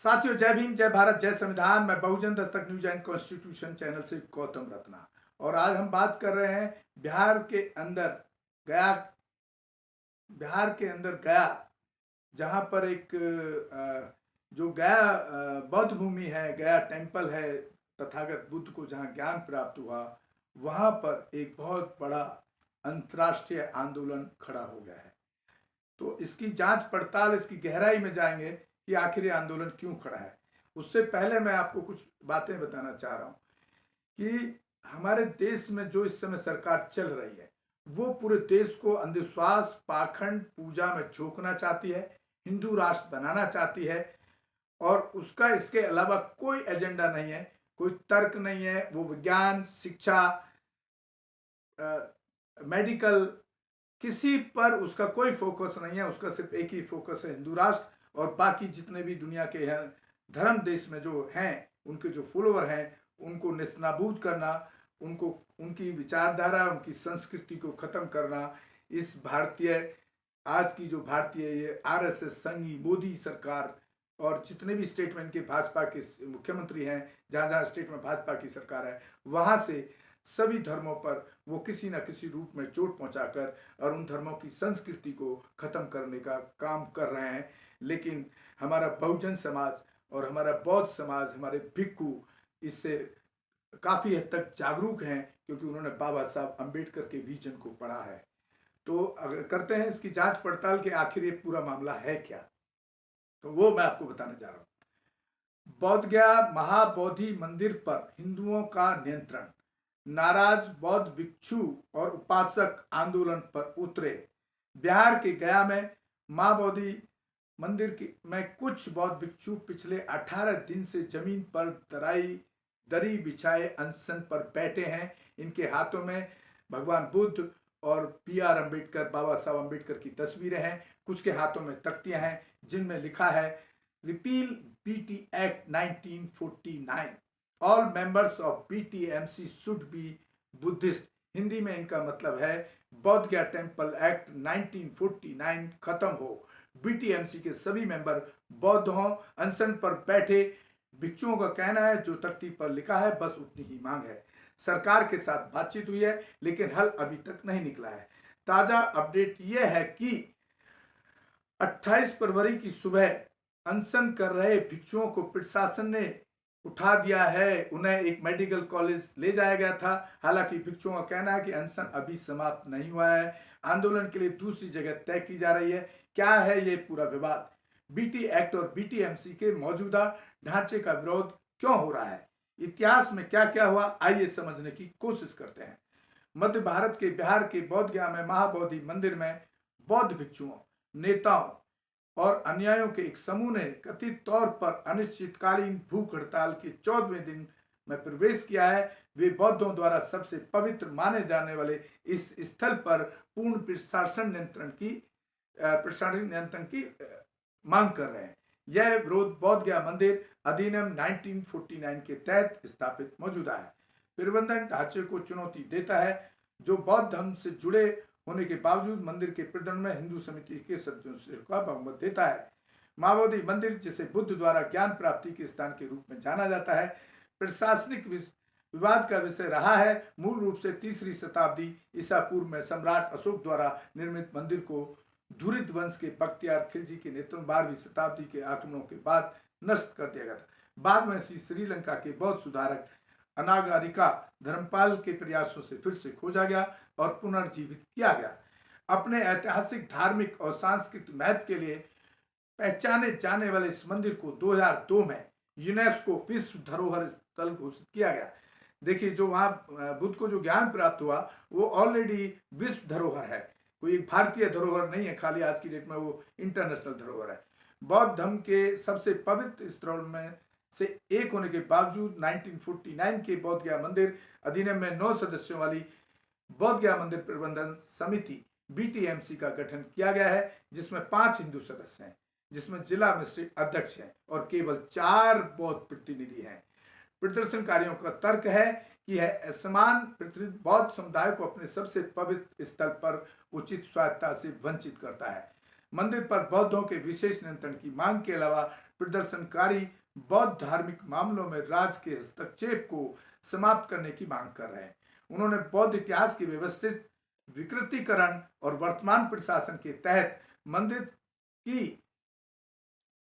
साथियों, जय भीम, जय भारत, जय संविधान। मैं बहुजन Dastak news and constitution channel से गौतम रत्ना। और आज हम बात कर रहे हैं बिहार के अंदर गया। बिहार के अंदर गया, जहां पर एक जो गया बौद्ध भूमि है, गया टेम्पल है, तथागत बुद्ध को जहां ज्ञान प्राप्त हुआ, वहां पर एक बहुत बड़ा अंतर्राष्ट्रीय आंदोलन खड़ा हो गया है। तो इसकी जांच पड़ताल, इसकी गहराई में जाएंगे कि आखिर ये आंदोलन क्यों खड़ा है। उससे पहले मैं आपको कुछ बातें बताना चाह रहा हूं कि हमारे देश में जो इस समय सरकार चल रही है, वो पूरे देश को अंधविश्वास, पाखंड, पूजा में झोंकना चाहती है, हिंदू राष्ट्र बनाना चाहती है। और उसका इसके अलावा कोई एजेंडा नहीं है, कोई तर्क नहीं है। वो विज्ञान, शिक्षा, मेडिकल, किसी पर उसका कोई फोकस नहीं है। उसका सिर्फ एक ही फोकस है, हिंदू राष्ट्र। और बाकी जितने भी दुनिया के हैं धर्म देश में जो हैं, उनके जो फॉलोअर हैं, उनको नेस्तनाबूद करना, उनको, उनकी विचारधारा, उनकी संस्कृति को खत्म करना। इस भारतीय, आज की जो भारतीय ये आरएसएस, संघी, मोदी सरकार और जितने भी स्टेट में इनके भाजपा के मुख्यमंत्री हैं, जहाँ जहाँ स्टेट में भाजपा की सरकार है, वहाँ से सभी धर्मों पर वो किसी न किसी रूप में चोट पहुंचाकर और उन धर्मों की संस्कृति को खत्म करने का काम कर रहे हैं। लेकिन हमारा बहुजन समाज और हमारा बौद्ध समाज, हमारे भिक्खु इससे काफ़ी हद तक जागरूक हैं, क्योंकि उन्होंने बाबा साहब अम्बेडकर के विजन को पढ़ा है। तो अगर करते हैं इसकी जांच पड़ताल कि आखिर ये पूरा मामला है क्या, तो वो मैं आपको बताने जा रहा हूँ। बोध गया महाबोधि मंदिर पर हिंदुओं का नियंत्रण, नाराज बौद्ध भिक्षु और उपासक आंदोलन पर उतरे। बिहार के गया में मां बोधि मंदिर में कुछ बौद्ध भिक्षु पिछले 18 दिन से जमीन पर दरी बिछाए अनशन पर बैठे हैं। इनके हाथों में भगवान बुद्ध और B.R. अम्बेडकर, बाबा साहब अम्बेडकर की तस्वीरें हैं। कुछ के हाथों में तख्तियां हैं जिनमें लिखा है repeal BT act 1949, all members of BTMC should be Buddhist. Hindi में इनका मतलब है बौद्ध गया टेम्पल एक्ट 1949 खत्म हो, BTMC के सभी मेंबर बौद्ध हों। अनशन पर बैठे भिक्षुओं का कहना है जो तख्ती पर लिखा है बस उतनी ही मांग है। सरकार के साथ बातचीत हुई है, लेकिन हल अभी तक नहीं निकला है। ताजा अपडेट यह है कि 28 फरवरी की सुबह अनशन कर रहे भिक्षुओं को प्रशासन ने उठा दिया है। उन्हें एक मेडिकल कॉलेज ले जाया गया था। हालांकि भिक्षुओं का कहना है कि अनशन अभी समाप्त नहीं हुआ है, आंदोलन के लिए दूसरी जगह तय की जा रही है। क्या है ये पूरा विवाद? बीटी एक्ट और BTMC के मौजूदा ढांचे का विरोध क्यों हो रहा है? इतिहास में क्या क्या हुआ, आइए समझने की कोशिश करते हैं। मध्य भारत के बिहार के बोध गया में महाबोधि मंदिर में बौद्ध भिक्षुओं, नेताओं और अनुयायियों के एक समूह ने कथित तौर पर अनिश्चितकालीन भूख हड़ताल के 14वें दिन में प्रवेश किया है। वे बौद्धों द्वारा सबसे पवित्र माने जाने वाले इस स्थल पर पूर्ण प्रशासन नियंत्रण की मांग कर रहे हैं। यह विरोध बौद्ध गया मंदिर अधिनियम 1949 के तहत स्थापित मौजूदा है प्रबंधन ढांचे को चुनौती देता है, जो बौद्ध धर्म से जुड़े होने के बावजूद मंदिर के प्रबंधन में हिंदू समिति के सदस्यों का बहुमत देता है। महाबोधि मंदिर, जिसे बुद्ध द्वारा ज्ञान प्राप्ति के स्थान के रूप में जाना जाता है, प्रशासनिक विवाद का विषय रहा है। मूल रूप से 3री शताब्दी ईसा पूर्व में सम्राट अशोक द्वारा निर्मित मंदिर को धुरिद वंश के बख्तियार खिलजी के नेतृत्व 12वीं शताब्दी के आक्रमणों के बाद नष्ट कर दिया गया था। बाद में श्रीलंका के बौद्ध सुधारक अनागारिका धर्मपाल के प्रयासों से फिर से खोजा गया और पुनर्जीवित किया गया। अपने ऐतिहासिक, धार्मिक और सांस्कृतिक महत्व के लिए पहचाने जाने वाले इस मंदिर को 2002 में यूनेस्को विश्व धरोहर स्थल घोषित किया गया। देखिए, जो वहाँ बुद्ध को जो ज्ञान प्राप्त हुआ वो ऑलरेडी विश्व धरोहर है, कोई एक भारतीय धरोहर नहीं है खाली, आज की डेट में वो इंटरनेशनल धरोहर है। बौद्ध धर्म के सबसे पवित्र स्थलों में से एक होने के बावजूद 1949 के बौद्ध गया मंदिर अधिनियम में 9 सदस्यों वाली बौद्ध गया मंदिर प्रबंधन समिति BTMC का गठन किया गया है, जिसमें 5 हिंदू सदस्य हैं, जिसमें जिला मजिस्ट्रेट अध्यक्ष हैं और केवल 4 बौद्ध प्रतिनिधि हैं। प्रदर्शनकारियों का तर्क है कि यह असमान प्रतिनिधि बौद्ध समुदाय को अपने सबसे पवित्र स्थल पर उचित स्वायत्तता से वंचित करता है। मंदिर पर बौद्धों के विशेष नियंत्रण की मांग के अलावा प्रदर्शनकारी बौद्ध धार्मिक मामलों में राज के हस्तक्षेप को समाप्त करने की मांग कर रहे हैं। उन्होंने बौद्ध इतिहास की व्यवस्थित विकृतीकरण और वर्तमान प्रशासन के तहत मंदिर की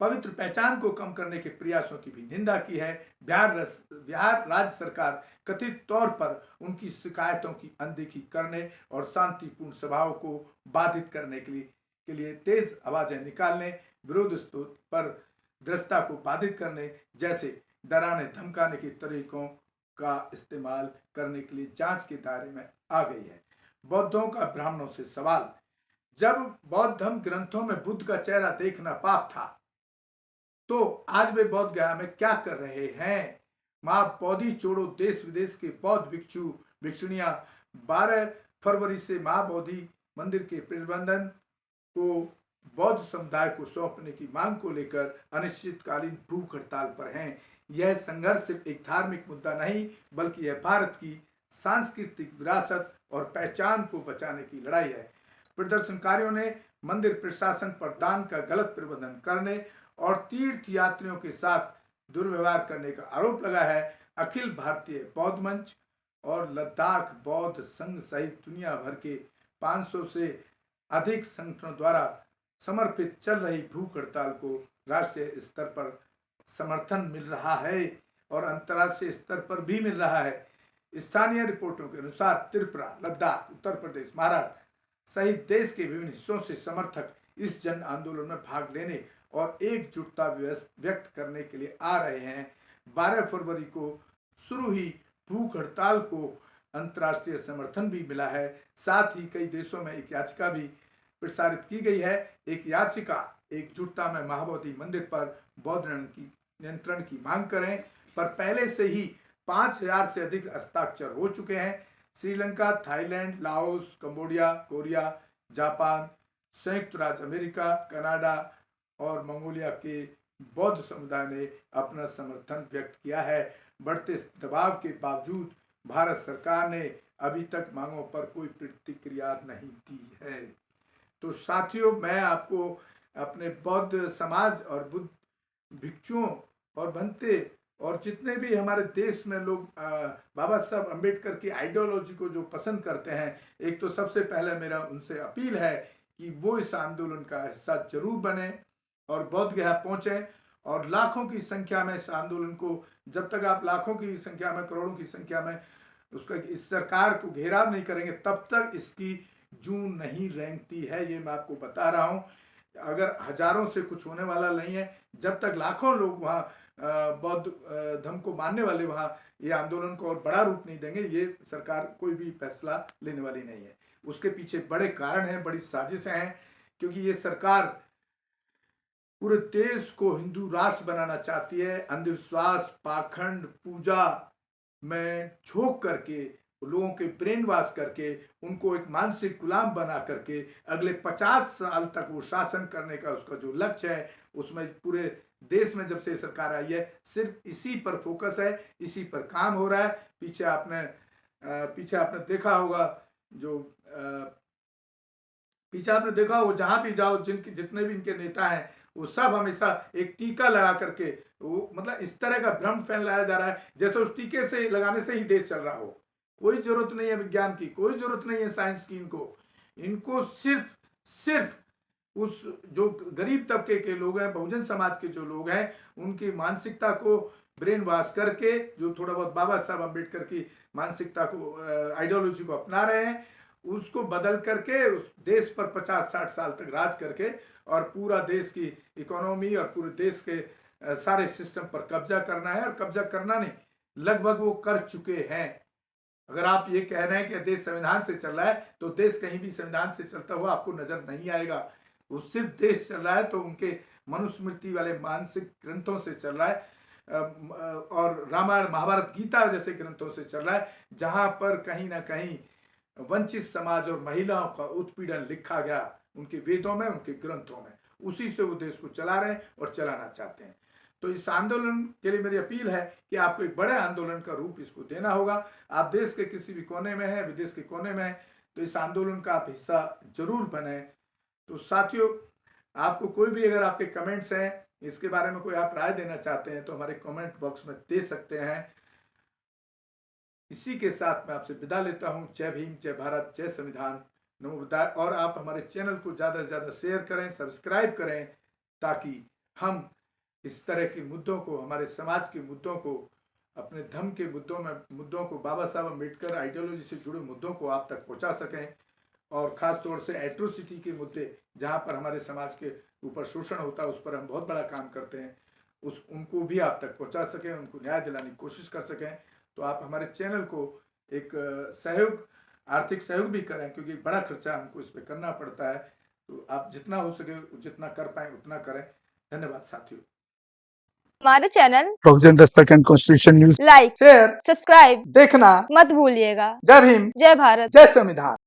पवित्र पहचान को कम करने के प्रयासों की भी निंदा की है। बिहार राज्य सरकार कथित तौर पर उनकी शिकायतों की अनदेखी करने और शांतिपूर्ण सभाओं को बाधित करने के लिए तेज आवाजें निकालने, विरोध पर दृष्टता को बाधित करने जैसे डराने धमकाने के तरीकों का इस्तेमाल करने के लिए जांच के दायरे में आ गई है। बौद्धों का ब्राह्मणों से सवाल। जब बौद्ध धर्म ग्रंथों में बुद्ध का चेहरा देखना पाप था, तो आज वे बौद्ध गया में क्या कर रहे हैं? मां बौद्धि छोड़ो देश विदेश के बौद्ध भिक्षु भिक्षुणियां 12 फरवरी से मां बौद्धि मंदिर के प्रबंधन को बौद्ध समुदाय को सौंपने की मांग को लेकर अनिश्चितकालीन भूख हड़ताल पर हैं। यह संघर्ष सिर्फ एक धार्मिक मुद्दा नहीं, बल्कि यह भारत की सांस्कृतिक विरासत और पहचान को बचाने की लड़ाई है। प्रदर्शनकारियों ने मंदिर प्रशासन पर दान का गलत प्रबंधन करने और तीर्थ यात्रियों के साथ दुर्व्यवहार करने का आरोप लगा है। अखिल भारतीय बौद्ध मंच और लद्दाख बौद्ध संघ सहित दुनिया भर के 500 से अधिक संगठनों द्वारा समर्पित चल रही भूख हड़ताल को राष्ट्रीय स्तर पर समर्थन मिल रहा है और अंतर्राष्ट्रीय स्तर पर भी मिल रहा है। स्थानीय रिपोर्टों के अनुसार त्रिपुरा, लद्दाख, उत्तर प्रदेश, महाराष्ट्र सहित देश के विभिन्न हिस्सों से समर्थक इस जन आंदोलन में भाग लेने और एकजुटता व्यक्त करने के लिए आ रहे हैं। 12 फरवरी को शुरू हुई भूख हड़ताल को अंतर्राष्ट्रीय समर्थन भी मिला है। साथ ही कई देशों में एक याचिका भी प्रसारित की गई है। एक याचिका एकजुटता में महाबोधि मंदिर पर बौद्ध नियंत्रण की मांग करें, पर पहले से ही 5000 से अधिक हस्ताक्षर हो चुके हैं। Sri Lanka, Thailand, Laos, Cambodia, Korea, Japan, संयुक्त राज्य अमेरिका, कनाडा और मंगोलिया के बौद्ध समुदाय ने अपना समर्थन व्यक्त किया है। बढ़ते दबाव के बावजूद भारत सरकार ने अभी तक मांगों पर कोई प्रतिक्रिया नहीं दी है। तो साथियों, मैं आपको अपने बौद्ध समाज और बुद्ध भिक्षुओं और भंते और जितने भी हमारे देश में लोग बाबा साहब अम्बेडकर की आइडियोलॉजी को जो पसंद करते हैं, एक तो सबसे पहले मेरा उनसे अपील है कि वो इस आंदोलन का हिस्सा जरूर बने और बौद्ध गया पहुँचें और लाखों की संख्या में इस आंदोलन को, जब तक आप लाखों की संख्या में, करोड़ों की संख्या में उसका इस सरकार को घेराव नहीं करेंगे, तब तक इसकी जून नहीं रेंगती है। ये मैं आपको बता रहा हूँ। अगर हजारों से कुछ होने वाला नहीं है, जब तक लाखों लोग वहाँ बौद्ध धर्म को मानने वाले वहाँ ये आंदोलन को और बड़ा रूप नहीं देंगे, ये सरकार कोई भी फैसला लेने वाली नहीं है। उसके पीछे बड़े कारण हैं, बड़ी साजिशें हैं, क्योंकि ये सरकार पूरे देश को हिंदू राष्ट्र बनाना चाहती है। अंधविश्वास, पाखंड, पूजा में झोंक करके, लोगों के ब्रेन वॉश करके, उनको एक मानसिक गुलाम बना करके अगले 50 साल तक वो शासन करने का उसका जो लक्ष्य है, उसमें पूरे देश में जब से सरकार आई है सिर्फ इसी पर फोकस है, इसी पर काम हो रहा है। पीछे आपने देखा होगा, वो जहां भी जाओ, जितने भी इनके नेता हैं, वो सब हमेशा एक टीका लगा करके, वो मतलब इस तरह का भ्रम फैलाया जा रहा है जैसे उस टीके से लगाने से ही देश चल रहा हो। कोई जरूरत नहीं है विज्ञान की, कोई जरूरत नहीं है साइंस की। इनको सिर्फ उस जो गरीब तबके के लोग हैं, बहुजन समाज के जो लोग हैं, उनकी मानसिकता को ब्रेन वॉश करके, जो थोड़ा बहुत बाबा साहब अम्बेडकर की मानसिकता को, आइडियोलॉजी को अपना रहे हैं, उसको बदल करके उस देश पर 50-60 साल तक राज करके और पूरा देश की इकोनॉमी और पूरे देश के सारे सिस्टम पर कब्जा करना है। और कब्जा करना नहीं, लगभग वो कर चुके हैं। अगर आप ये कह रहे हैं कि देश संविधान से चल रहा है, तो देश कहीं भी संविधान से चलता हुआ आपको नजर नहीं आएगा। वो सिर्फ देश चल रहा है तो उनके मनुस्मृति वाले मानसिक ग्रंथों से चल रहा है और रामायण, महाभारत, गीता जैसे ग्रंथों से चल रहा है, जहां पर कहीं ना कहीं वंचित समाज और महिलाओं का उत्पीड़न लिखा गया उनके वेदों में, उनके ग्रंथों में। उसी से वो देश को चला रहे हैं और चलाना चाहते हैं। तो इस आंदोलन के लिए मेरी अपील है कि आपको एक बड़े आंदोलन का रूप इसको देना होगा। आप देश के किसी भी कोने में हैं, विदेश के कोने में हैं, तो इस आंदोलन का आप हिस्सा जरूर बने। तो साथियों, आपको कोई भी अगर आपके कमेंट्स हैं इसके बारे में कोई आप राय देना चाहते हैं तो हमारे कमेंट बॉक्स में दे सकते हैं। इसी के साथ मैं आपसे विदा लेता हूं। जय भीम, जय भारत, जय संविधान, नमो बुद्धाय। और आप हमारे चैनल को ज़्यादा से ज़्यादा शेयर करें, सब्सक्राइब करें, ताकि हम इस तरह के मुद्दों को, हमारे समाज के मुद्दों को, अपने धर्म के मुद्दों को, बाबा साहब अम्बेडकर आइडियोलॉजी से जुड़े मुद्दों को आप तक पहुंचा सकें। और ख़ास तौर से एट्रोसिटी के मुद्दे, जहां पर हमारे समाज के ऊपर शोषण होता है, उस पर हम बहुत बड़ा काम करते हैं, उनको भी आप तक पहुंचा सकें, उनको न्याय दिलाने की कोशिश कर सकें। तो आप हमारे चैनल को एक सहयोग, आर्थिक सहयोग भी करें, क्योंकि बड़ा खर्चा हमको इस पर करना पड़ता है। तो आप जितना हो सके, जितना कर पाए उतना करें। धन्यवाद साथियों। हमारे channel provision Dastak and constitution news like, share, subscribe देखना मत भूलिएगा। जय भीम, जय भारत, जय संविधान।